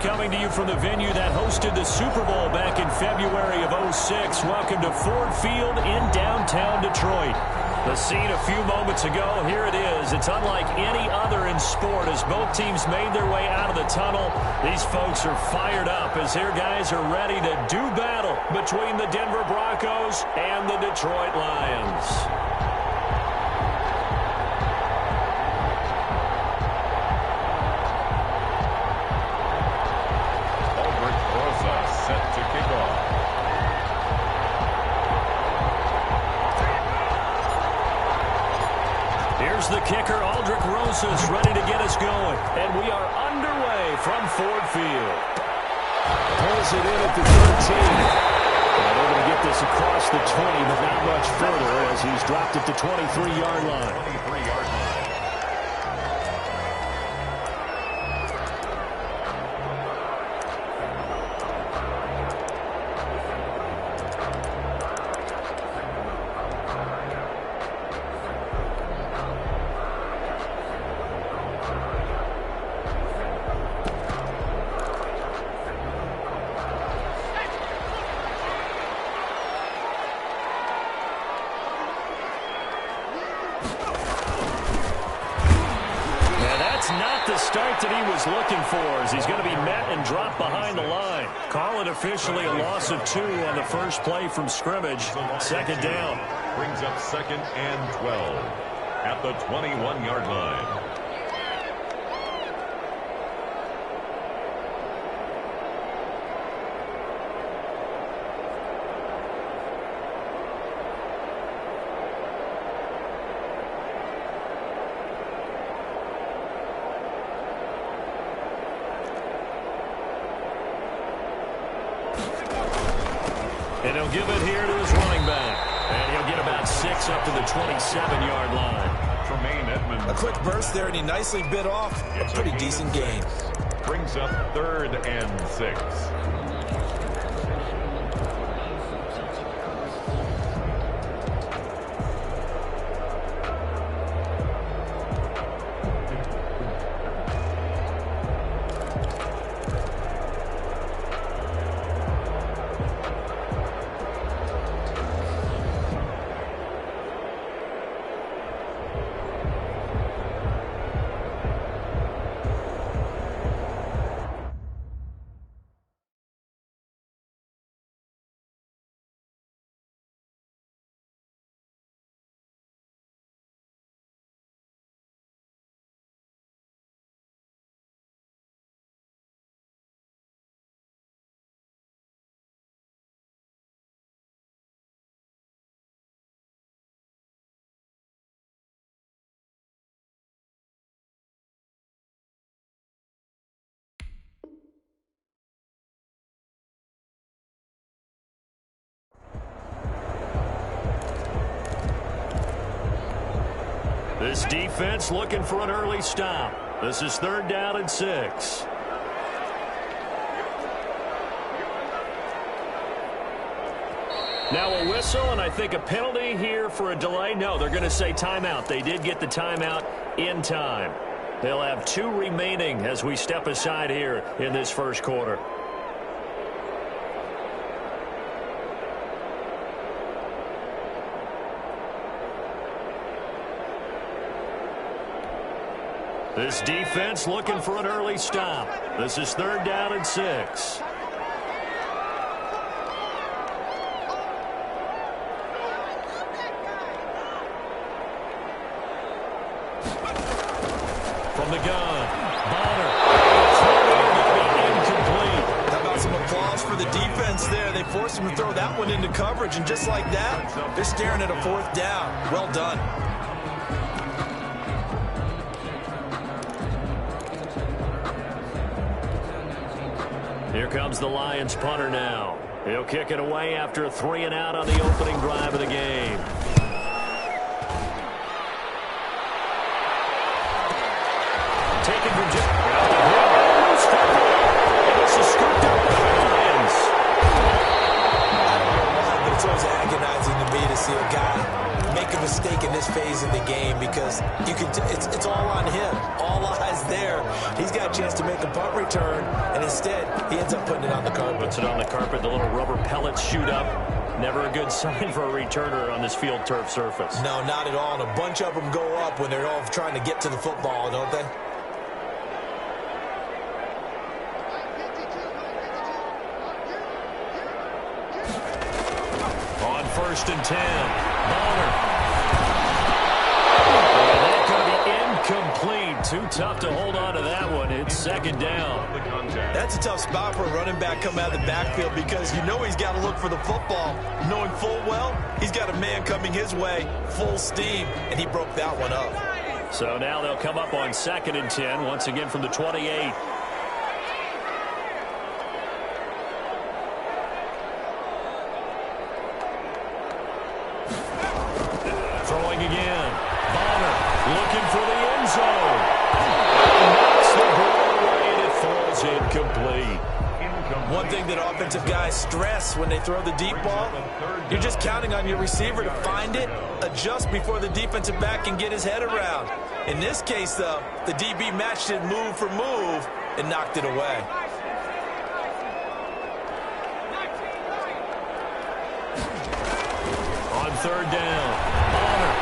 coming to you from the venue that hosted the Super Bowl back in February of '06. Welcome to Ford Field in downtown Detroit. The scene a few moments ago, here it is. It's unlike any other in sport as both teams made their way out of the tunnel. These folks are fired up as their guys are ready to do battle between the Denver Broncos and the Detroit Lions. The kicker, Aldrich Rosas, ready to get us going. And we are underway from Ford Field. Pulls it in at the 13. And able to get this across the 20, but not much further as he's dropped at the 23-yard line. That he was looking for as he's going to be met and dropped behind the line. Call it officially a loss of 2 on the first play from scrimmage. Second down. Brings up 2nd and 12 at the 21-yard line. And he'll give it here to his running back. And he'll get about 6 up to the 27-yard line. Tremaine Edmonds. A quick burst there, and he nicely bit off a pretty decent gain. Brings up 3rd and 6. This defense looking for an early stop. This is 3rd down and 6. Now a whistle, and I think a penalty here for a delay. No, they're going to say timeout. They did get the timeout in time. They'll have 2 remaining as we step aside here in this first quarter. This defense looking for an early stop. This is 3rd down and 6. From the gun, Bonner. Incomplete. How about some applause for the defense there? They forced him to throw that one into coverage, and just like that, they're staring at a 4th down. Well done. Here comes the Lions punter now. He'll kick it away after a 3 and out on the opening drive of the game. Taken from Jim. This is scooped up by the Lions. I don't know why, but it's always agonizing to me to see a guy make a mistake in this phase of the game because you can. It's all on him. All eyes there. He's got a chance to make a punt return. and instead, he ends up putting it on the carpet. Puts it on the carpet, the little rubber pellets shoot up. Never a good sign for a returner on this field turf surface. No, not at all, and a bunch of them go up when they're all trying to get to the football, don't they? On 1st and 10, Bonner. That's going to be incomplete. Too tough to hold on to that one. It's 2nd down. That's a tough spot for a running back coming out of the backfield because you know he's got to look for the football, knowing full well he's got a man coming his way, full steam, and he broke that one up. So now they'll come up on 2nd and 10, once again from the 28. Throwing again. Bonner looking for the end zone. Knocks the ball away and it falls incomplete. One thing that offensive guys stress when they throw the deep ball, you're just counting on your receiver to find it, adjust before the defensive back can get his head around. In this case, though, the DB matched it move for move and knocked it away. On 3rd down, Bonner.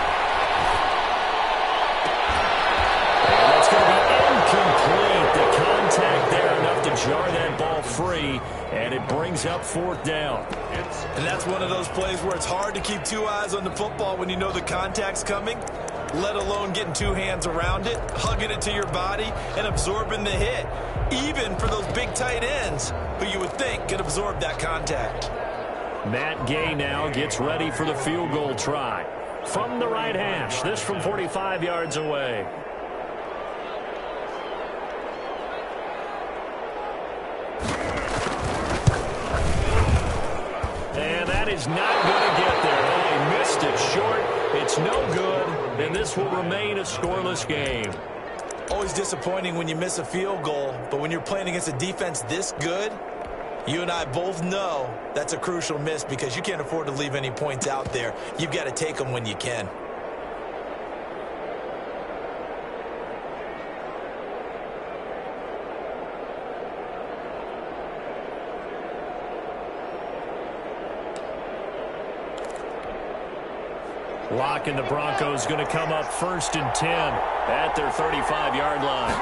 And that's going to be incomplete. The contact there enough to jar that ball free, and it brings up 4th down. And that's one of those plays where it's hard to keep two eyes on the football when you know the contact's coming, let alone getting two hands around it, hugging it to your body, and absorbing the hit, even for those big tight ends who you would think could absorb that contact. Matt Gay now gets ready for the field goal try. From the right hash, this from 45 yards away. And that is not going to get there. They missed it short. It's no good, and this will remain a scoreless game. Always disappointing when you miss a field goal, but when you're playing against a defense this good, you and I both know that's a crucial miss because you can't afford to leave any points out there. You've got to take them when you can. Lock and the Broncos going to come up 1st and 10 at their 35-yard line.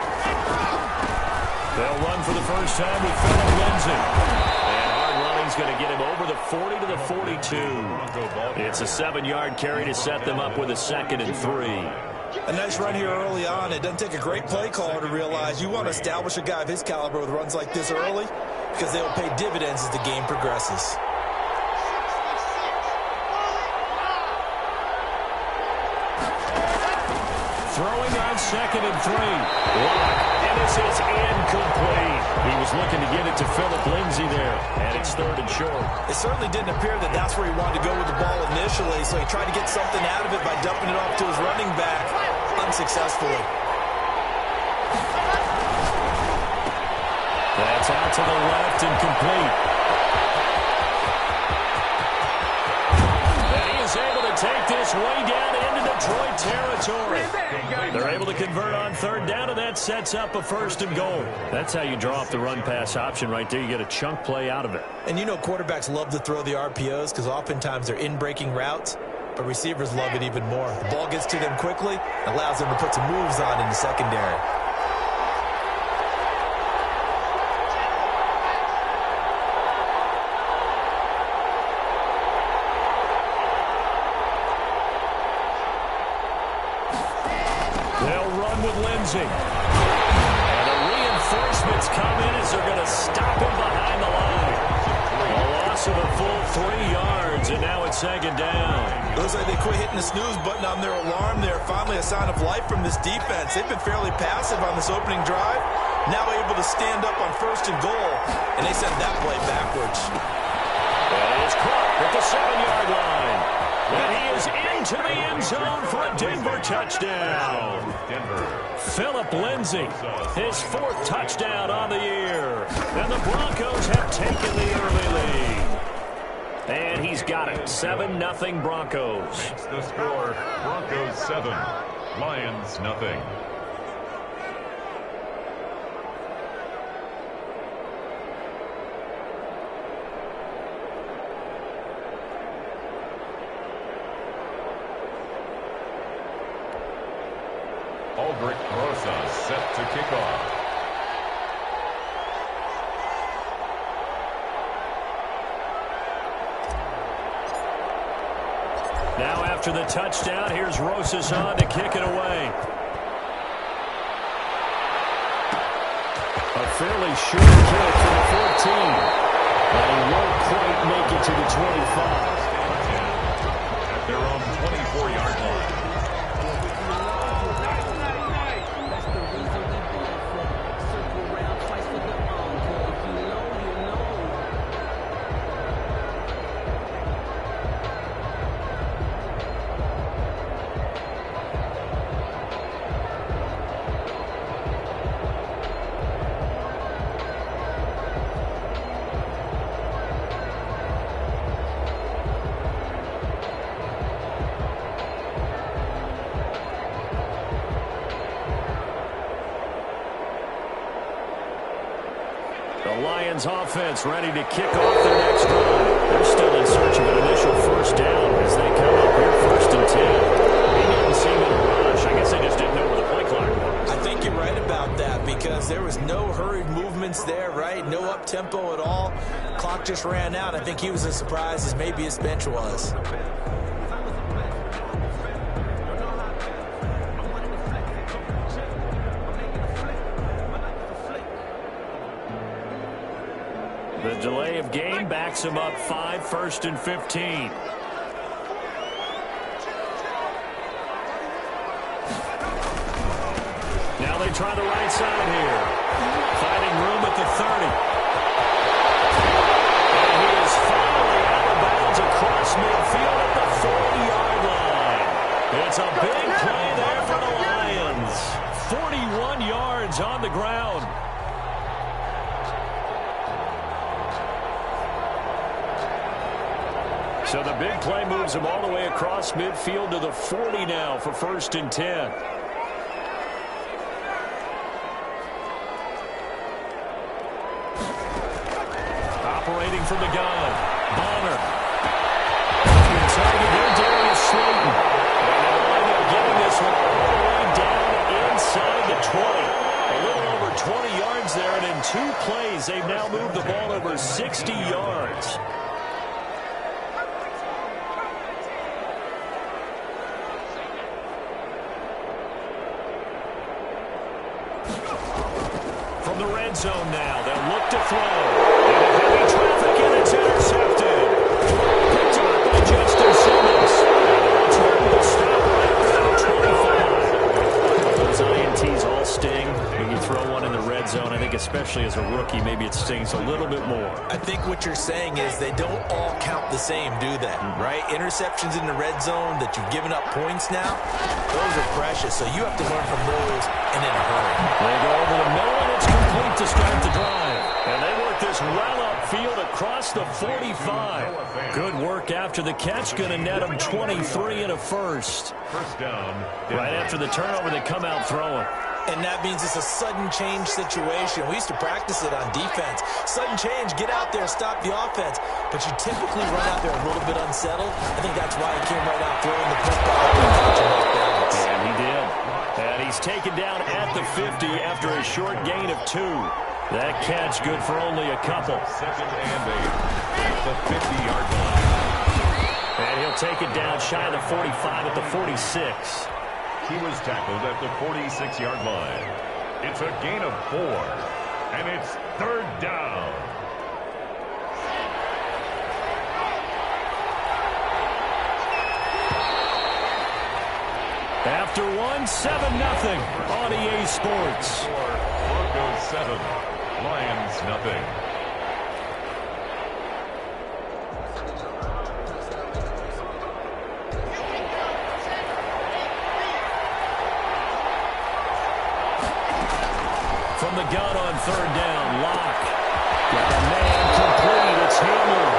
They'll run for the first time with Philip Lindsay. And hard running's going to get him over the 40 to the 42. It's a 7-yard carry to set them up with a 2nd and 3. A nice run here early on. It doesn't take a great play caller to realize you want to establish a guy of his caliber with runs like this early because they will pay dividends as the game progresses. Throwing on 2nd and 3. And this is incomplete. He was looking to get it to Philip Lindsay there. And it's 3rd and short. It certainly didn't appear that that's where he wanted to go with the ball initially, so he tried to get something out of it by dumping it off to his running back unsuccessfully. That's out to the left and complete. And he is able to take this way down into Detroit territory. They're able to convert on 3rd down, and that sets up a 1st and goal. That's how you draw off the run-pass option right there. You get a chunk play out of it. And you know quarterbacks love to throw the RPOs because oftentimes they're in-breaking routes, but receivers love it even more. The ball gets to them quickly, allows them to put some moves on in the secondary. And the reinforcements come in as they're going to stop him behind the line. A loss of a full 3 yards, and now it's 2nd down. Looks like they quit hitting the snooze button on their alarm there. Finally a sign of life from this defense. They've been fairly passive on this opening drive. Now able to stand up on 1st and goal, and they sent that play backwards. And it's caught at the 7-yard line. And he is into the end zone for a Denver touchdown. Philip Lindsay, his 4th touchdown on the year. And the Broncos have taken the early lead. And he's got it. 7-0 Broncos. It's the score. Broncos 7, Lions nothing. set to kick off. Now after the touchdown, here's Rosas on to kick it away. A fairly short kick from the 14. And he won't quite make it to the 25. At their own 24-yard line. The Lions offense ready to kick off their next drive. They're still in search of an initial first down as they come up here 1st and 10. He didn't seem in a rush. I guess they just didn't know where the play clock was. I think you're right about that because there was no hurried movements there, right? No up-tempo at all. Clock just ran out. I think he was as surprised as maybe his bench was. The delay of game backs him up 5, 1st and 15. Now they try the right side here. Finding room at the 30. And he is finally out of bounds across midfield at the 40-yard line. It's a big play there for the Lions. 41 yards on the ground. So the big play moves him all the way across midfield to the 40 now for 1st and 10. Operating from the gun. Bonner. Target here, Darius Slayton. And they'll end up getting this one all the way down inside the 20. A little over 20 yards there, and in 2 plays, they've now moved the ball over 60 yards. From the red zone now, they'll look to throw. And heavy traffic, and it's intercepted. Picked up by Justin Simmons. And the return will stop right around 25. Those INTs all sting when you throw one in the red zone. I think especially as a rookie, maybe it stings a little bit more. I think what you're saying is they don't all count the same, do they? Right? Interceptions in the red zone that you've given up points now, those are precious. So you have to learn from those and in a hurry. They go over the middle, and it's complete to start the drive. And they work this well upfield across the 45. Good work after the catch. Going to net them 23 and a first. First down. Right after the turnover, they come out throwing. And that means it's a sudden change situation. We used to practice it on defense. Sudden change, get out there, stop the offense. But you typically run out there a little bit unsettled. I think that's why he came right out throwing the football and catching off balance. And he did. And he's taken down at the 50 after a short gain of 2. That catch good for only a couple. 2nd and 8 at the 50-yard line. And he'll take it down shy of the 45 at the 46. He was tackled at the 46-yard line. It's a gain of 4, and it's 3rd down. After 1, 7-0 on EA Sports. Broncos 7, Lions nothing. From the gun on 3rd down, Locke. Got a man complete. It's Hamler.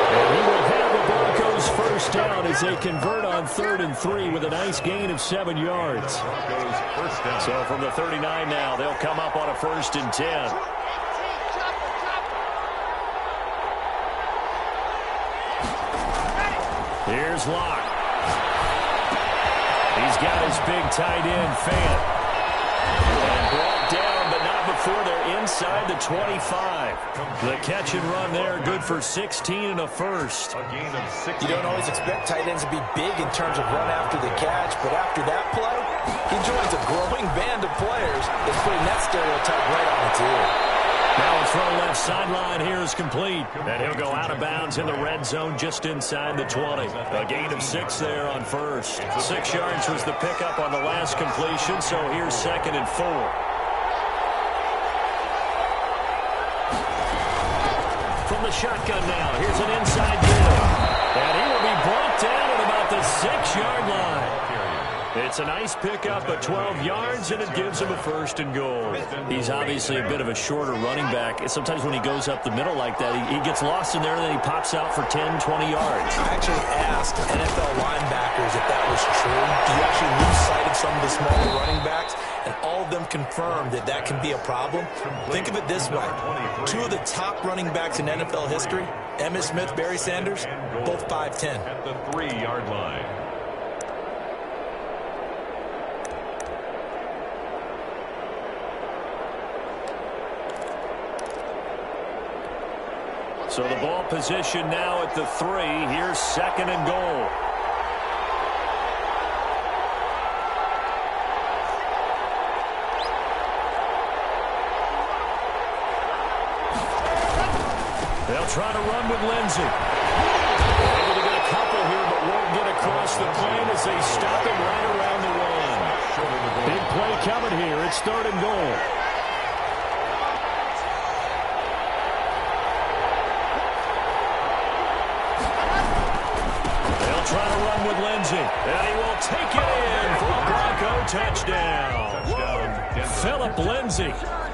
And he will have the Broncos first down as they convert on 3rd and 3 with a nice gain of 7 yards. Broncos first down. So from the 39 now, they'll come up on a 1st and 10. Here's Locke. He's got his big tight end, Fant. And before they're inside the 25. The catch and run there, good for 16 and a first. A gain of 6. You don't always expect tight ends to be big in terms of run after the catch, but after that play, he joins a growing band of players that's putting that stereotype right on its ear. Now a throw left sideline here is complete. And he'll go out of bounds in the red zone just inside the 20. A gain of 6 there on first. 6 yards was the pickup on the last completion, so here's 2nd and 4. From the shotgun now, here's an inside deal. And he will be brought down at about the 6-yard line. It's a nice pickup at 12 yards, and it gives him a 1st and goal. He's obviously a bit of a shorter running back. Sometimes when he goes up the middle like that, he gets lost in there, and then he pops out for 10, 20 yards. I actually asked NFL linebackers if that was true. Do you actually lose sight of some of the smaller running backs? And all of them confirmed that that can be a problem. Think of it this way. 2 of the top running backs in NFL history, Emmitt Smith, Barry Sanders, both 5'10". At the 3-yard line. So the ball position now at the 3. Here's 2nd and goal. They'll try to run with Lindsey. Able to get a couple here, but won't get across the plane as they stop him right around the 1. Big play coming here. It's 3rd and goal. Try to run with Lindsey, and he will take it in for a Bronco touchdown. Philip Lindsey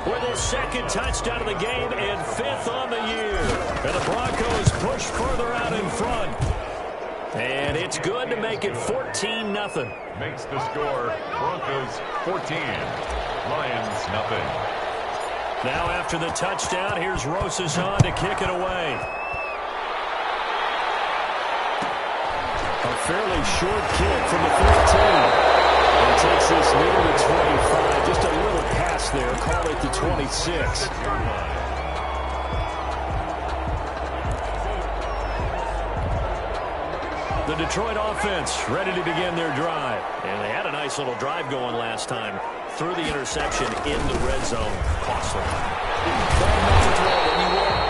with his 2nd touchdown of the game and 5th on the year. And the Broncos push further out in front. And it's good to make it 14-0. Makes the score Broncos 14, Lions nothing. Now after the touchdown, here's Rosas on to kick it away. A fairly short kick from the 15. And takes this near the 25. Just a little pass there. Call it the 26. The Detroit offense ready to begin their drive. And they had a nice little drive going last time. Through the interception in the red zone. Costly.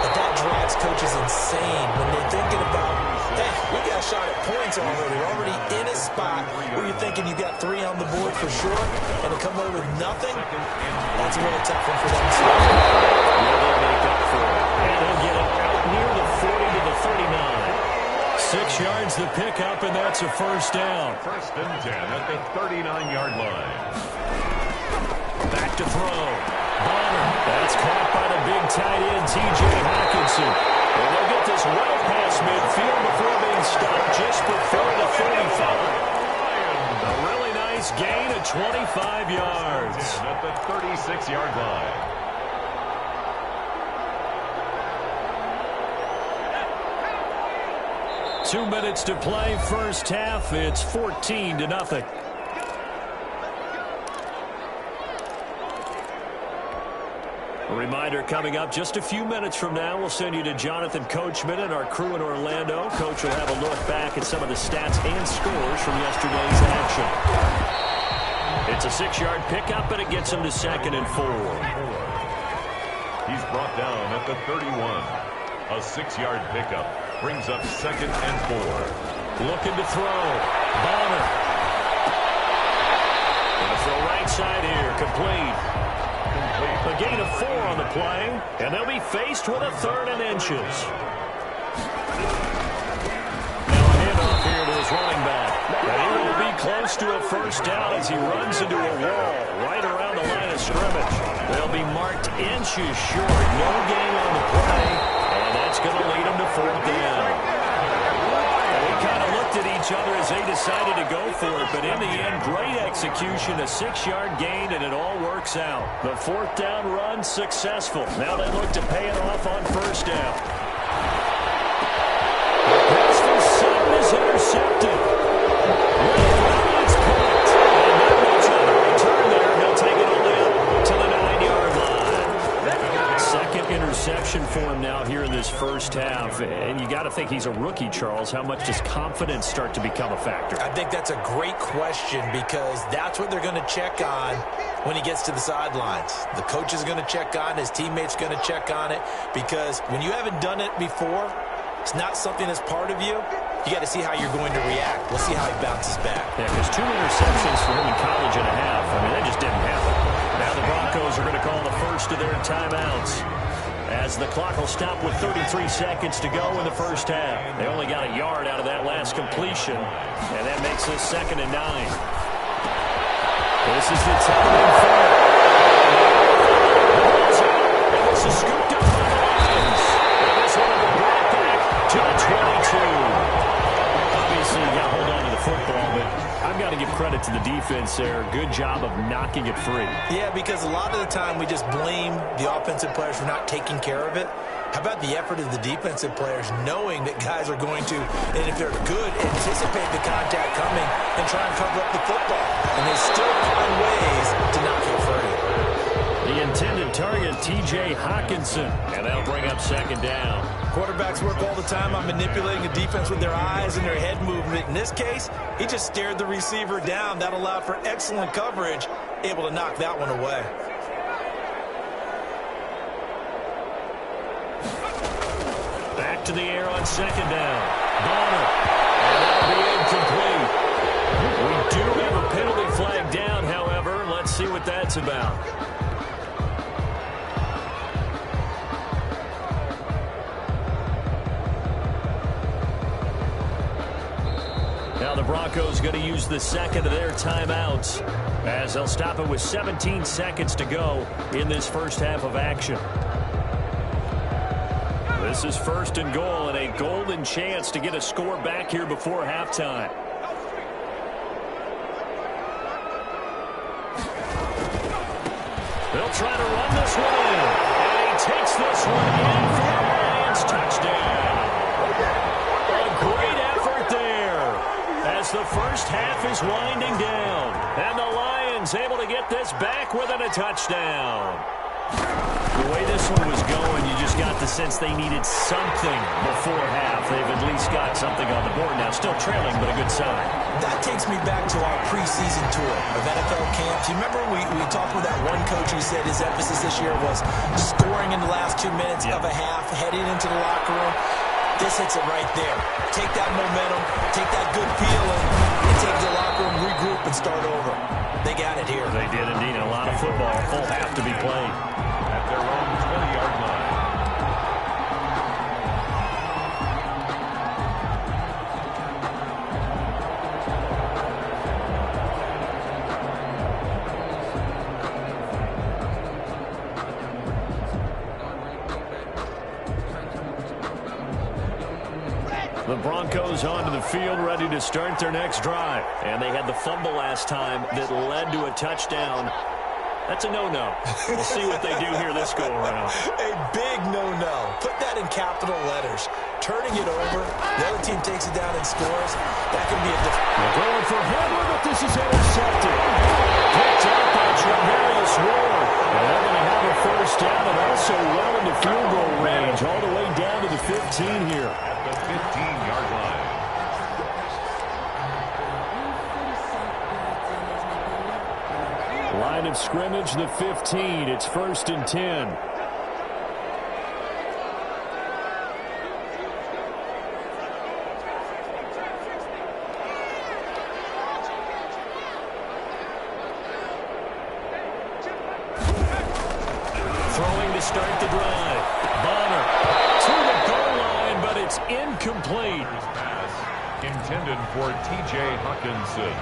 But that drives coaches insane when they're thinking about, hey, we got a shot at points already. We're already in a spot where you're thinking you got 3 on the board for sure, and to come away with nothing, that's a really tough one for them to see. Yeah, they'll make up for it. And they'll get it out near the 40 to the 39. 6 yards the pickup, and that's a 1st down. 1st and 10 at the 39-yard line. Back to throw. Bonner. That's caught by the big tight end, T.J. Hawkinson. And they'll get this well past midfield before being stopped just before the 35. A really nice gain of 25 yards. At the 36-yard line. Two minutes to play, first half. It's 14-0. A reminder coming up just a few minutes from now, we'll send you to Jonathan Coachman and our crew in Orlando. Coach will have a look back at some of the stats and scores from yesterday's action. It's a 6-yard pickup, and it gets him to 2nd and 4. He's brought down at the 31. A 6-yard pickup brings up 2nd and 4. Looking to throw. Bonner. And a throw right side here, complete. A gain of 4 on the play, and they'll be faced with a 3rd and inches. Now a handoff here to his running back. And he will be close to a 1st down as he runs into a wall right around the line of scrimmage. They'll be marked inches short. No gain on the play, and that's going to lead them to 4th down. They kind of looked at each other as they decided to go for it, but in the end, great execution, a 6-yard gain, and it all works out. The 4th down run successful. Now they look to pay it off on 1st down. The pass for Sutton is intercepted. It's picked. And not much on the return there. He'll take it only up to the 9-yard line. now here in this first half. And you got to think he's a rookie, Charles. How much does confidence start to become a factor? I think that's a great question because that's what they're going to check on when he gets to the sidelines. The coach is going to check on, his teammates going to check on it, because when you haven't done it before, it's not something that's part of you. You got to see how you're going to react. We'll see how he bounces back. Yeah, because 2 interceptions for him in college and a half. I mean, that just didn't happen. Now the Broncos are going to call the first of their timeouts, as the clock will stop with 33 seconds to go in the first half. They only got a yard out of that last completion, and that makes this 2nd and 9. This is the time and four. And this is scooped up by the Lions. And this one will be brought back to the 22. Obviously, you got to hold on to the football, but I've got to give credit to the defense there. Good job of knocking it free. Yeah, because a lot of the time we just blame the offensive players for not taking care of it. How about the effort of the defensive players knowing that guys are going to, and if they're good, anticipate the contact coming and try and cover up the football. And they still find ways to not get free. The intended target, T.J. Hawkinson, and that'll bring up 2nd down. Quarterbacks work all the time on manipulating the defense with their eyes and their head movement. In this case, he just stared the receiver down. That allowed for excellent coverage, able to knock that one away. Back to the air on 2nd down. Bonner. And that'll be incomplete. We do have a penalty flag down, however. Let's see what that's about. Now the Broncos going to use the 2nd of their timeouts, as they'll stop it with 17 seconds to go in this first half of action. This is 1st and goal, and a golden chance to get a score back here before halftime. They'll try to run this one in, and he takes this one in for the Lions touchdown. A great effort there, as the first half is winding down, and the Lions able to get this back within a touchdown. The way this one was going, you just got the sense they needed something before half. They've at least got something on the board now. Still trailing, but a good sign. That takes me back to our preseason tour of NFL camps. You remember we talked with that one coach who said his emphasis this year was scoring in the last 2 minutes of a half, heading into the locker room. This hits it right there. Take that momentum, take that good feeling, and take the locker room, regroup, and start over. They got it here. They did indeed. A lot of football, a full half to be played. At their own 20-yard line. The Broncos onto the field, ready to start their next drive. And they had the fumble last time that led to a touchdown. That's a no-no. We'll see what they do here this go-around. A big no-no. Put that in capital letters. Turning it over, the other team takes it down and scores. That can be a They're going for Hamler, but this is intercepted. Picked up by Trevarius Ward. And they're going to have a first down and also well into field goal range, all the way down to the 15 here. At the 15-yard line. Line of scrimmage, the 15. It's 1st and 10. Throwing to start the drive. Bonner to the goal line, but it's incomplete. Pass intended for T.J. Hawkinson.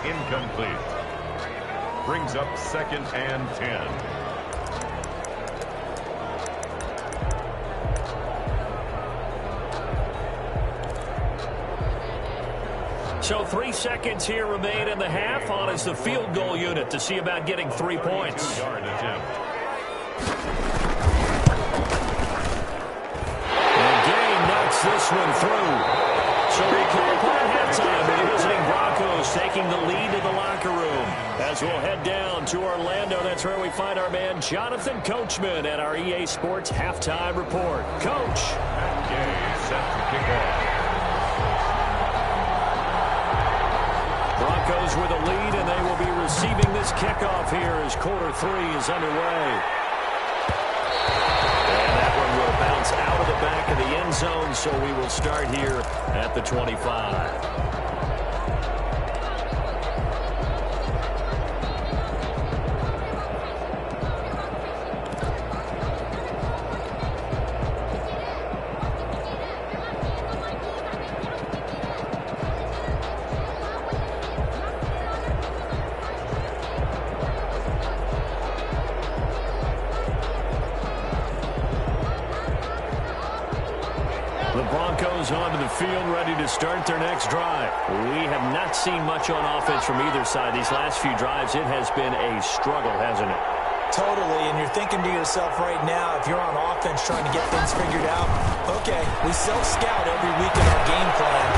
Incomplete. Brings up 2nd and 10. So 3 seconds here remain in the half. On is the field goal unit to see about getting 3 points. 2-yard attempt. And Gay knocks this one through. So recap at halftime with the visiting Broncos taking the lead to the locker room As we'll head down to Orlando, that's where we find our man Jonathan Coachman at our EA Sports Halftime Report. Coach. That game set to kick off. Broncos with a lead, and they will be receiving this kickoff here as quarter 3 is underway. And that one will bounce out of the back of the end zone, so we will start here at the 25. Onto the field, ready to start their next drive. We have not seen much on offense from either side. These last few drives, it has been a struggle, hasn't it? Totally, and you're thinking to yourself right now, if you're on offense trying to get things figured out, okay, we self-scout every week in our game plan.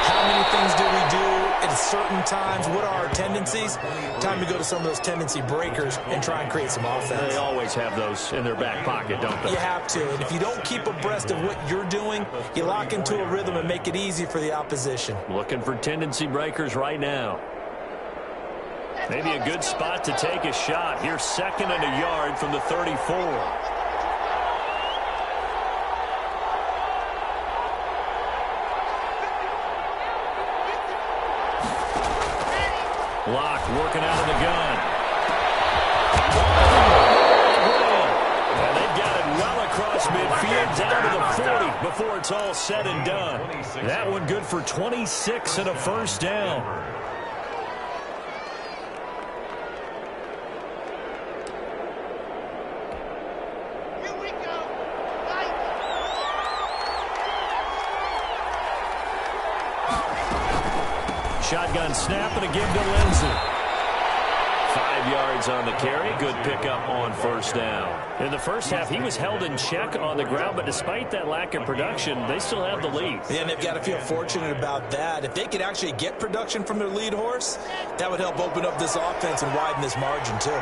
How many things do we do at certain times? What are our tendencies? Time to go to some of those tendency breakers and try and create some offense. They always have those in their back pocket, don't they? You have to, and if you don't keep abreast of what you're doing, you lock into a rhythm and make it easy for the opposition. Looking for tendency breakers right now. Maybe a good spot to take a shot. Here's 2nd and a yard from the 34. Block working out of the gun. And they've got it well across midfield down to the 40 before it's all said and done. That one good for 26 and a first down. Shotgun snap and a give to Lindsey. 5 yards on the carry. Good pickup on first down. In the first half, he was held in check on the ground, but despite that lack of production, they still have the lead. Yeah, and they've got to feel fortunate about that. If they could actually get production from their lead horse, that would help open up this offense and widen this margin, too.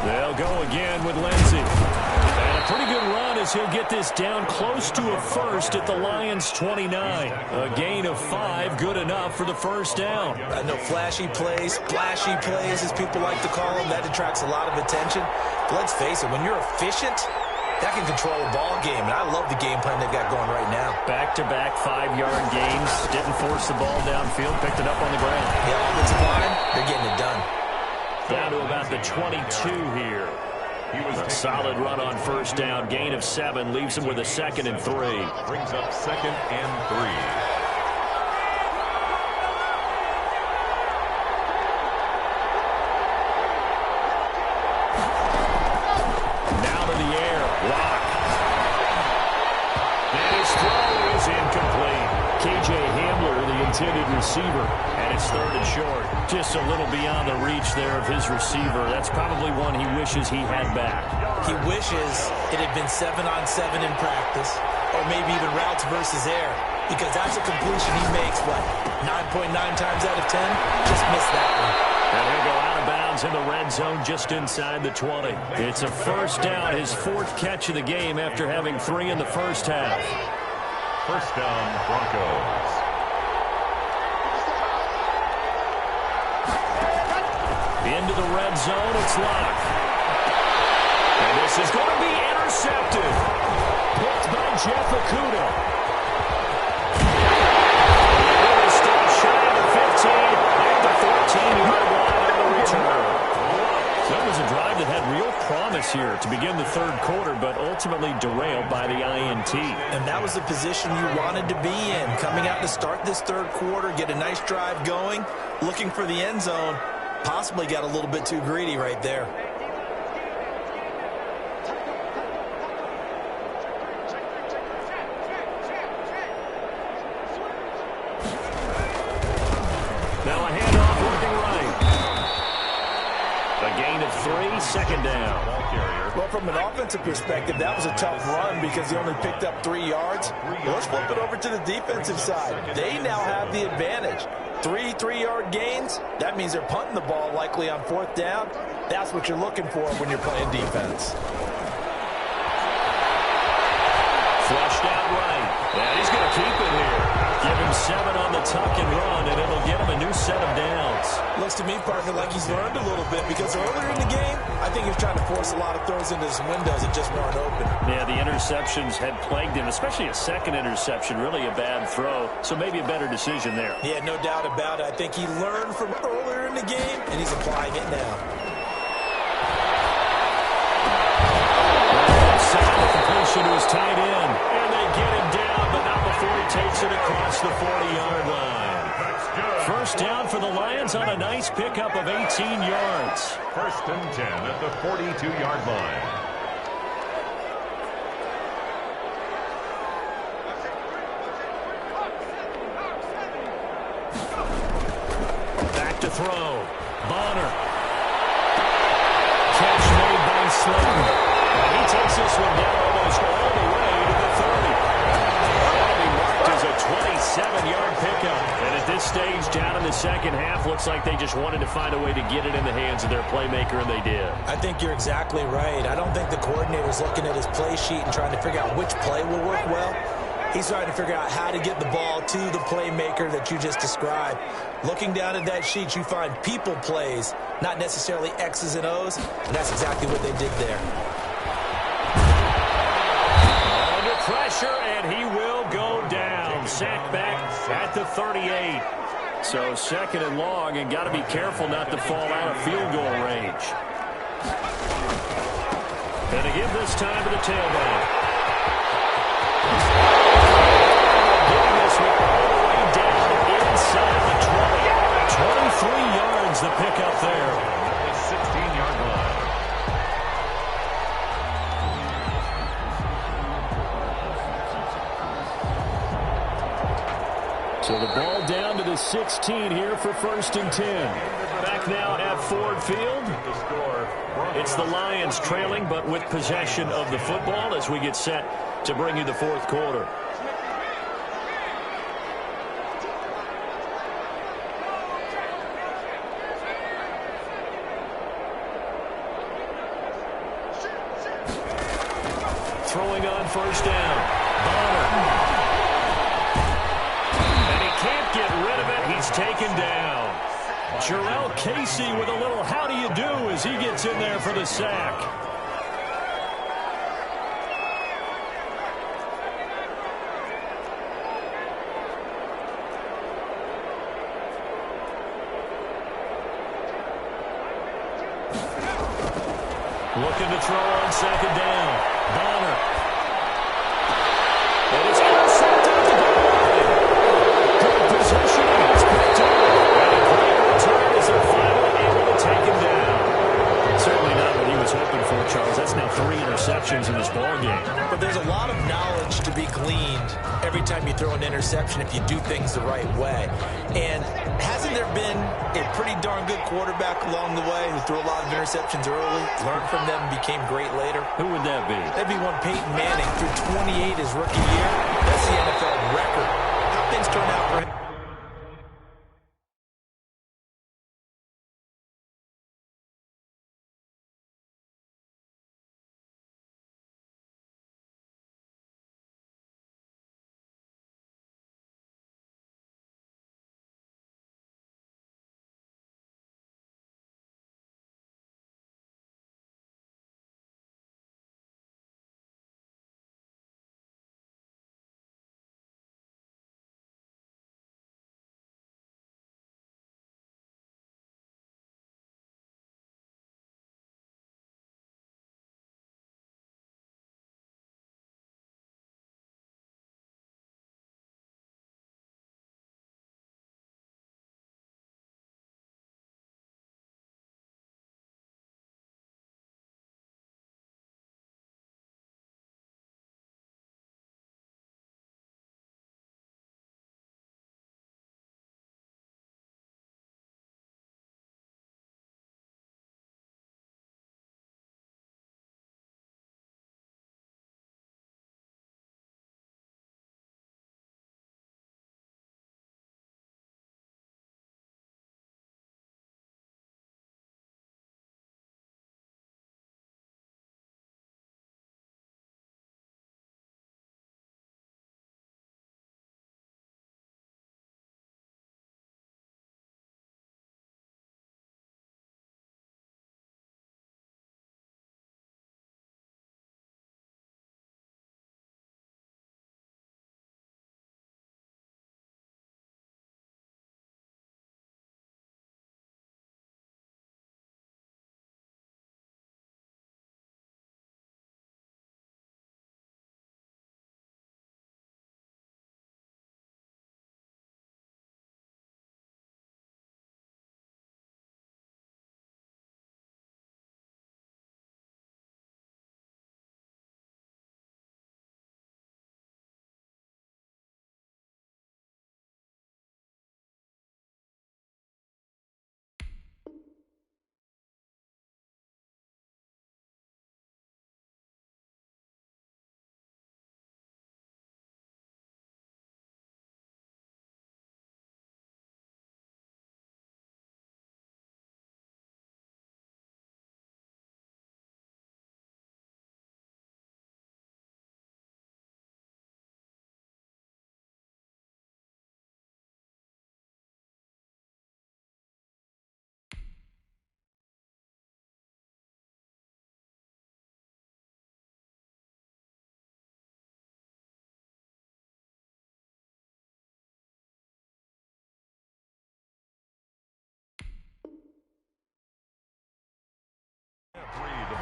They'll go again with Lindsey. And a pretty good run as he'll get this down close to a first at the Lions' 29. A gain of 5, good enough for the first down. No flashy plays, splashy plays, as people like to call them. That attracts a lot of attention. But let's face it, when you're efficient, that can control a ball game. And I love the game plan they've got going right now. Back-to-back 5-yard gains. Didn't force the ball downfield. Picked it up on the ground. Yeah, offensive line, they're getting it done. Down to about the 22 here. A solid run on first down. Gain of 7 leaves him with a 2nd and 3. Brings up 2nd and 3. Now to the air. Lock. And his throw is incomplete. K.J. Hamler, the intended receiver, and it's 3rd and short. Just a little beyond the reach there of his receiver. That's probably one he wishes he had back. He wishes it had been 7-on-7 in practice, or maybe even routes versus air, because that's a completion he makes, what, 9.9 times out of 10? Just missed that one. And he'll go out of bounds in the red zone just inside the 20. It's a first down, his 4th catch of the game after having 3 in the first half. First down, Broncos. Into the red zone, it's locked. And this is going to be intercepted. Picked by Jeff Okudah. They stop shy of the 15 and the 14-yard line on the return. That was a drive that had real promise here to begin the 3rd quarter, but ultimately derailed by the INT. And that was the position you wanted to be in. Coming out to start this 3rd quarter, get a nice drive going, looking for the end zone. Possibly got a little bit too greedy right there. Now a handoff working right. A gain gain of 3, second down. Ball carrier. Well, from an offensive perspective, that was a tough run because he only picked up 3 yards. Let's flip it over to the defensive side. They now have the advantage. 3 3-yard gains, that means they're punting the ball likely on 4th down. That's what you're looking for when you're playing defense. Flushed out right. And he's going to keep it here. Give him 7 on the tuck and run, and it'll get him a new set of downs. Looks to me, partner, like he's learned a little bit because earlier in the game, I think he was trying to force a lot of throws into his windows that just weren't open. Yeah, the interceptions had plagued him, especially a second interception, really a bad throw. So maybe a better decision there. Yeah, no doubt about it. I think he learned from earlier in the game, and he's applying it now. Completion to his tight end, and they get him down, but not before he takes it across the 40-yard line. First down for the Lions on a nice pickup of 18 yards. 1st and 10 at the 42-yard line. Back to throw. Bonner. Catch made by Slayton. And he takes this one down almost all the way to the 30. That'll be marked as a 27-yard pickup. And at this stage, down in the second half, looks like they just wanted to find a way to get it in the hands of their playmaker, and they did. I think you're exactly right. I don't think the coordinator's looking at his play sheet and trying to figure out which play will work well. He's trying to figure out how to get the ball to the playmaker that you just described. Looking down at that sheet, you find people plays, not necessarily X's and O's, and that's exactly what they did there. Pressure, and he will go down. Sacked back at the 38. So 2nd and long, and got to be careful not to fall out of field goal range. And to give this time to the tailback. Getting this one all the way down inside the 20. 23 yards the pickup there. The 16-yard line. So the ball down to the 16 here for 1st and 10. Back now at Ford Field. It's the Lions trailing, but with possession of the football as we get set to bring you the 4th quarter. Throwing on 1st down. Bonner. Get rid of it. He's taken down. Jarrell Casey with a little how do you do as he gets in there for the sack. Looking to throw on 2nd down. Bonner. And it's intercepted at the goal line. Good position. It's picked up. And a great return as they're finally able to take him down. Certainly not what he was hoping for, Charles. That's now 3 interceptions in this ballgame. But there's a lot of knowledge to be gleaned every time you throw an interception if you do things the right way. And hasn't there been a pretty darn good quarterback along the way who threw a lot of interceptions early, learned from them, and became great later? Who would that be? That'd be one Peyton Manning. Threw 28 his rookie year. That's the NFL record. How things turn out for him.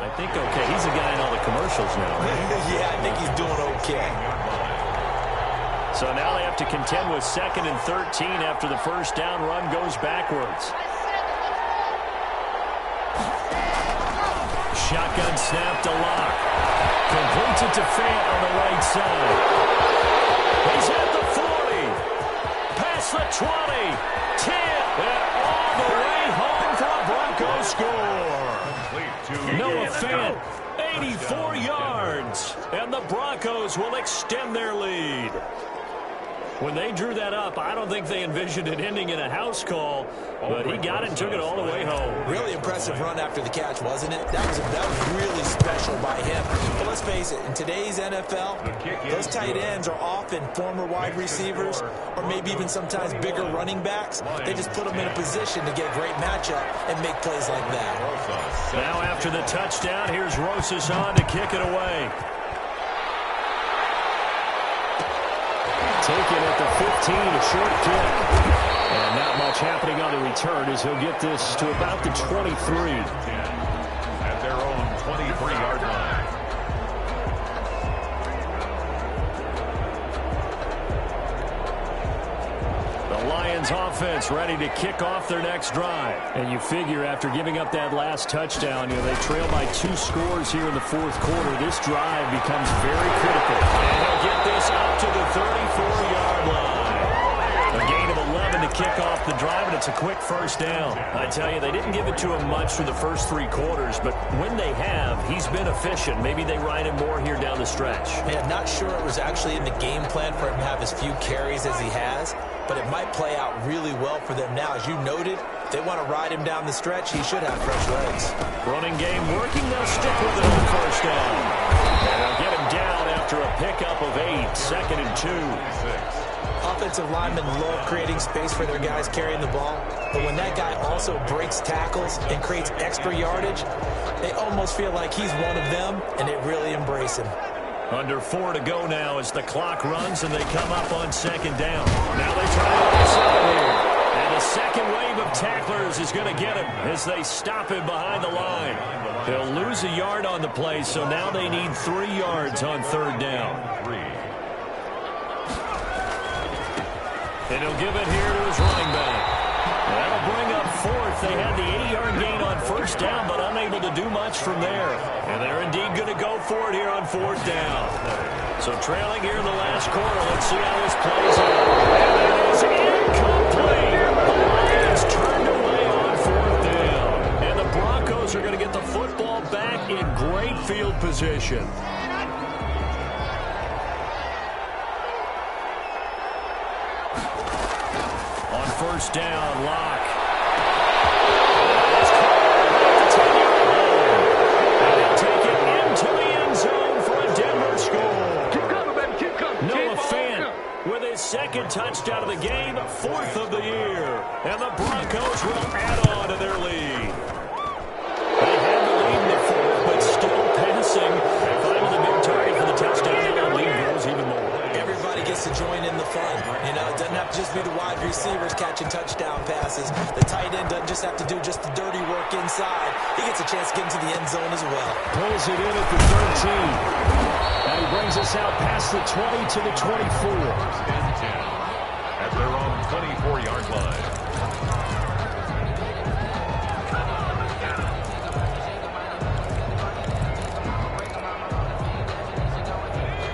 I think okay. He's the guy in all the commercials now, right? Yeah, I think he's doing okay. So now they have to contend with 2nd and 13 after the first down run goes backwards. Shotgun snap to Locke. Completes it to Fant on the right side. He's at the 40. Past the 20. 10. And all the way home for a Broncos score. Noah Fant, 84 yards. And the Broncos will extend their lead. When they drew that up, I don't think they envisioned it ending in a house call, but he got it and took it all the way home. Really impressive run after the catch, wasn't it? That was really special by him. But let's face it, in today's NFL, those tight ends are often former wide receivers or maybe even sometimes bigger running backs. They just put them in a position to get a great matchup and make plays like that. Now after the touchdown, here's Rosas on to kick it away. Taken at the 15, a short kick. And not much happening on the return as he'll get this to about the 23. At their own 23-yard line. The Lions offense ready to kick off their next drive. And you figure after giving up that last touchdown, they trail by 2 scores here in the fourth quarter. This drive becomes very critical. And they'll get this up to the 34-yard line. A gain of 11 to kick off the drive, and it's a quick first down. I tell you, they didn't give it to him much for the first 3 quarters, but when they have, he's been efficient. Maybe they ride him more here down the stretch. Man, not sure it was actually in the game plan for him to have as few carries as he has, but it might play out really well for them now. As you noted, if they want to ride him down the stretch, he should have fresh legs. Running game working. They'll stick with it on first down. And they'll get him down after a pickup of 8, 2nd and 2. Offensive linemen love creating space for their guys carrying the ball, but when that guy also breaks tackles and creates extra yardage, they almost feel like he's one of them, and they really embrace him. Under 4 to go now as the clock runs and they come up on 2nd down. Now they try to outside here. And the second wave of tacklers is going to get him as they stop him behind the line. He'll lose a yard on the play, so now they need 3 yards on 3rd down. And he'll give it here to his running back. That'll bring up 4th. They had the 80-yard gain on first down, but unable to do much from there. And they're indeed going to go for it here on 4th down. So trailing here in the last quarter. Let's see how this plays out. And it is incomplete. The Lions turned away on 4th down. And the Broncos are going to get the football back in great field position. First down, Locke. It's and they'll take it into the end zone for a Denver score. Keep coming, baby, keep coming. Noah Fant with his 2nd touchdown of the game, 4th of the year. And the Broncos will add on to their lead. They had the lead in the 4th, but still passing. Finding the big target for the touchdown, and the lead grows even more. Everybody gets to join in the fun. It doesn't have to just be the wide receivers catching touchdown passes. The tight end doesn't just have to do just the dirty work inside. He gets a chance to get into the end zone as well. Pulls it in at the 13. And he brings us out past the 20 to the 24. At their own 24-yard line.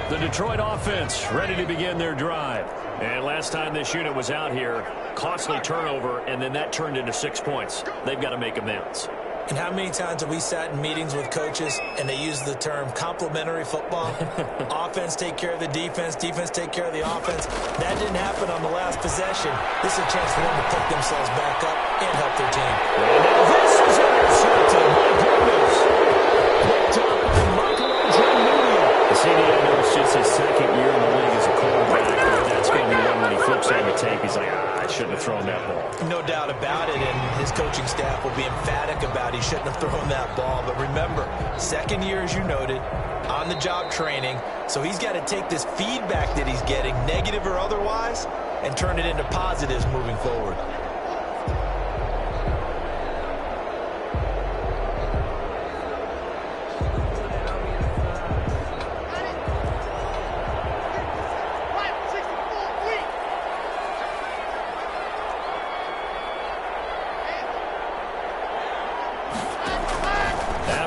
The Detroit offense ready to begin their drive. And last time this unit was out here, costly turnover, and then that turned into 6 points. They've got to make amends. And how many times have we sat in meetings with coaches and they use the term complementary football? Offense take care of the defense, defense take care of the offense. That didn't happen on the last possession. This is a chance for them to pick themselves back up and help their team. And now this is intercepted. My goodness. Picked up by Michael Antonio. The CDA knows just his 2nd year in the league as a quarterback. That's going to be one when he flips on the tape. He's like, I shouldn't have thrown that ball. No doubt about it, and his coaching staff will be emphatic about he shouldn't have thrown that ball. But remember, 2nd year, as you noted, on-the-job training. So he's got to take this feedback that he's getting, negative or otherwise, and turn it into positives moving forward.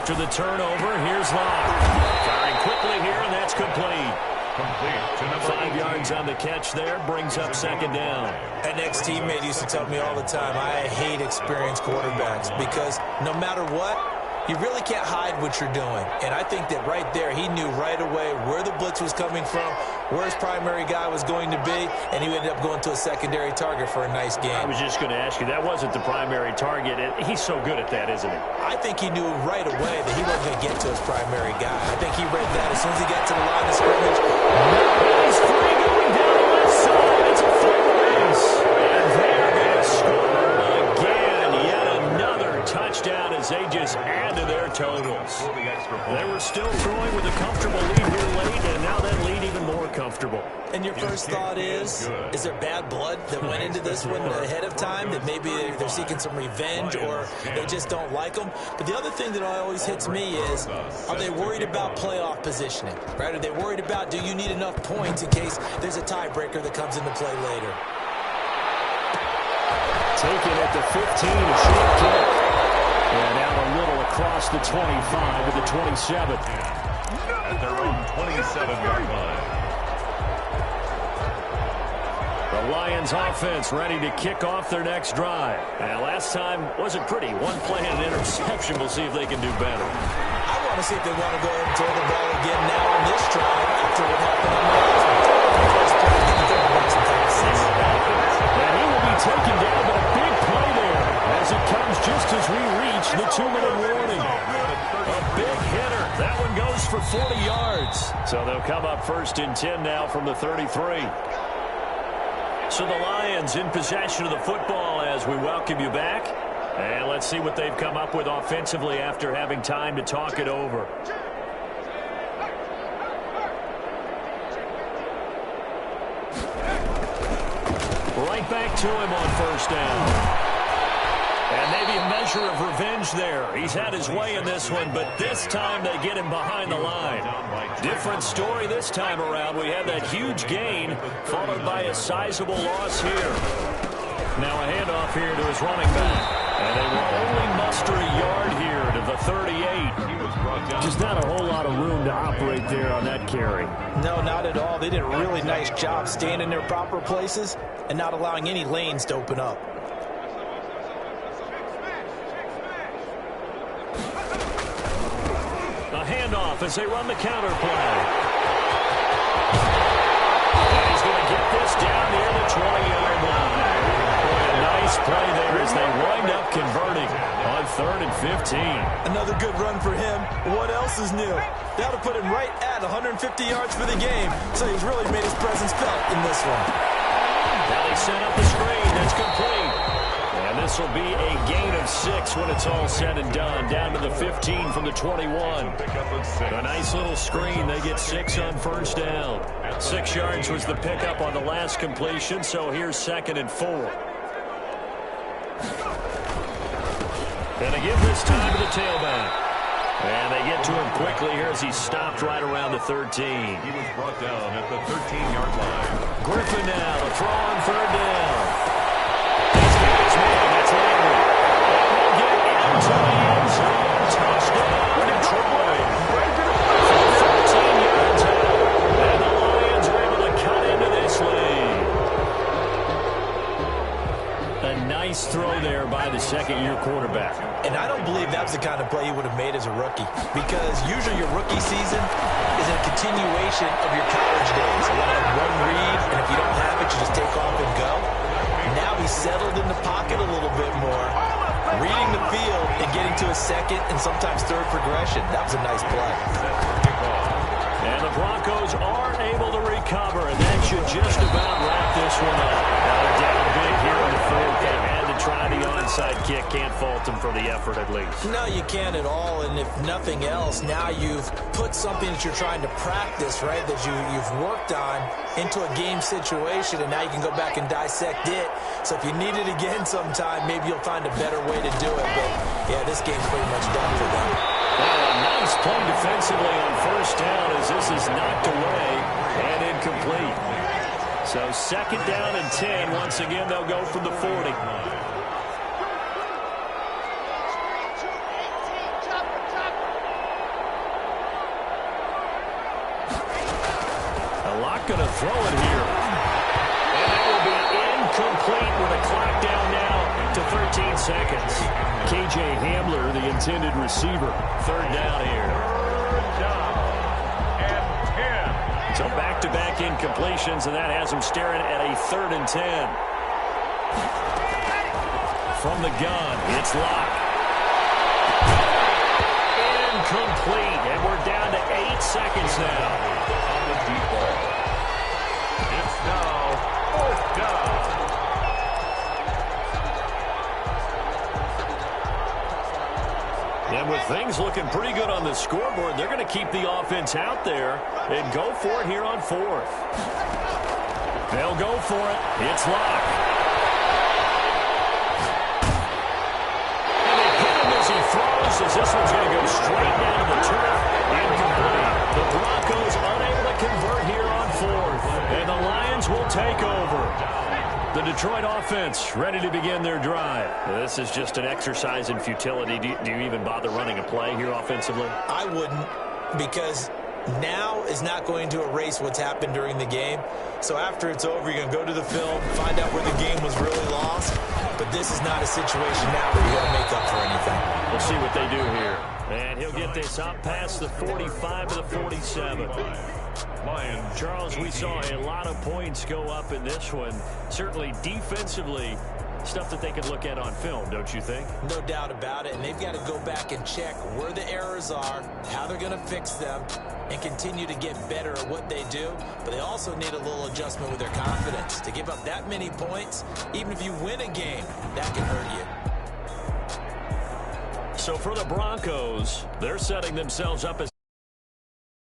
After the turnover, here's Locke. Firing quickly here, and that's complete. Complete to number 5 yards on the catch there, brings up second down. An ex-teammate used to tell me all the time, I hate experienced quarterbacks because no matter what, you really can't hide what you're doing. And I think that right there, he knew right away where the blitz was coming from, where his primary guy was going to be, and he ended up going to a secondary target for a nice game. I was just going to ask you, that wasn't the primary target. He's so good at that, isn't he? I think he knew right away that he wasn't going to get to his primary guy. I think he read that as soon as he got to the line of scrimmage. He's free going down the left side. It's a third base. And they're going to score again. Yet another touchdown as they just add to their totals. They were still throwing with a comfortable lead here late, and now that lead even more comfortable. And your first thought is there bad blood that went into this one ahead of time, that maybe they're seeking some revenge or they just don't like them? But the other thing that always hits me is, are they worried about playoff positioning? Right? Are they worried about, do you need enough points in case there's a tiebreaker that comes into play later? Taken at the 15, a short kick. And out a little across the 25 to the 27. At their own 27-yard line. The Lions offense ready to kick off their next drive. And last time wasn't pretty. One play and an interception. We'll see if they can do better. I want to see if they want to go ahead and throw the ball again now on this drive after what happened on the last one. And he will be taken down, but a big play there as it comes just as we reach the 2-minute warning. A big hitter. That one goes for 40 yards. So they'll come up first and 10 now from the 33. So the Lions in possession of the football as we welcome you back. And let's see what they've come up with offensively after having time to talk it over. Right back to him on first down. And maybe a measure of revenge there. He's had his way in this one, but this time they get him behind the line. Different story this time around. We had that huge gain followed by a sizable loss here. Now a handoff here to his running back. And they will only muster a yard here to the 38. Just not a whole lot of room to operate there on that carry. No, not at all. They did a really nice job staying in their proper places and not allowing any lanes to open up. A handoff as they run the counter play. And he's going to get this down near the 20-yard line. Boy, a nice play there as they wind up converting on 3rd and 15. Another good run for him. What else is new? That'll put him right at 150 yards for the game. So he's really made his presence felt in this one. Now they set up the screen. That's complete. And this will be a gain of 6 when it's all said and done. Down to the 15 from the 21. A nice little screen. They get 6 on first down. 6 yards was the pickup on the last completion, so here's 2nd and 4. And they give this time to the tailback. And they get to him quickly here as he stopped right around the 13. He was brought down at the 13-yard line. Griffin now to throw on 3rd down. That's Landry. And they'll get into the end zone. Touchdown, Detroit. 13 yards out. And the Lions are able to cut into this lead. A nice throw there by the second-year quarterback. And I don't believe that was the kind of play he would have made as a rookie, because usually your rookie season is a continuation of your college days. A lot of one read, and if you don't have it, you just take off and go. Now he's settled in the pocket a little bit more, reading the field and getting to a second and sometimes third progression. That was a nice play. And the Broncos are able to recover, and that should just about wrap this one up. Now they're down big here in the 4th. They had to try the onside kick. Can't fault them for the effort at least. No, you can't at all, and if nothing else, now you've put something that you're trying to practice, right, that you've worked on into a game situation, and now you can go back and dissect it. So if you need it again sometime, maybe you'll find a better way to do it. But, yeah, this game's pretty much done for them. Well, a nice play defensively on first down as this is knocked away and incomplete. So 2nd down and 10. Once again, they'll go from the 40. throw it here. And that will be incomplete with a clock down now to 13 seconds. K.J. Hamler, the intended receiver. Third down here. Third down and 10. So back-to-back incompletions, and that has him staring at a 3rd and 10. From the gun, it's Locke. Incomplete, and we're down to 8 seconds now. On the deep ball. It's now 4th down. And with things looking pretty good on the scoreboard, they're going to keep the offense out there and go for it here on 4th. They'll go for it. It's Locke. And they put him as he throws, as this one's going to go straight down to the turf. Incomplete. The Broncos unable to convert here on 4th. And the Lions will take over. The Detroit offense ready to begin their drive. This is just an exercise in futility. Do you even bother running a play here offensively? I wouldn't, because now is not going to erase what's happened during the game. So after it's over, you're going to go to the film, find out where the game was really lost. But this is not a situation now where you're going to make up for anything. We'll see what they do here. And he'll get this up past the 45 to the 47. Lions. Charles, we saw a lot of points go up in this one. Certainly defensively, stuff that they could look at on film, don't you think? No doubt about it. And they've got to go back and check where the errors are, how they're going to fix them, and continue to get better at what they do. But they also need a little adjustment with their confidence. To give up that many points, even if you win a game, that can hurt you. So for the Broncos, they're setting themselves up as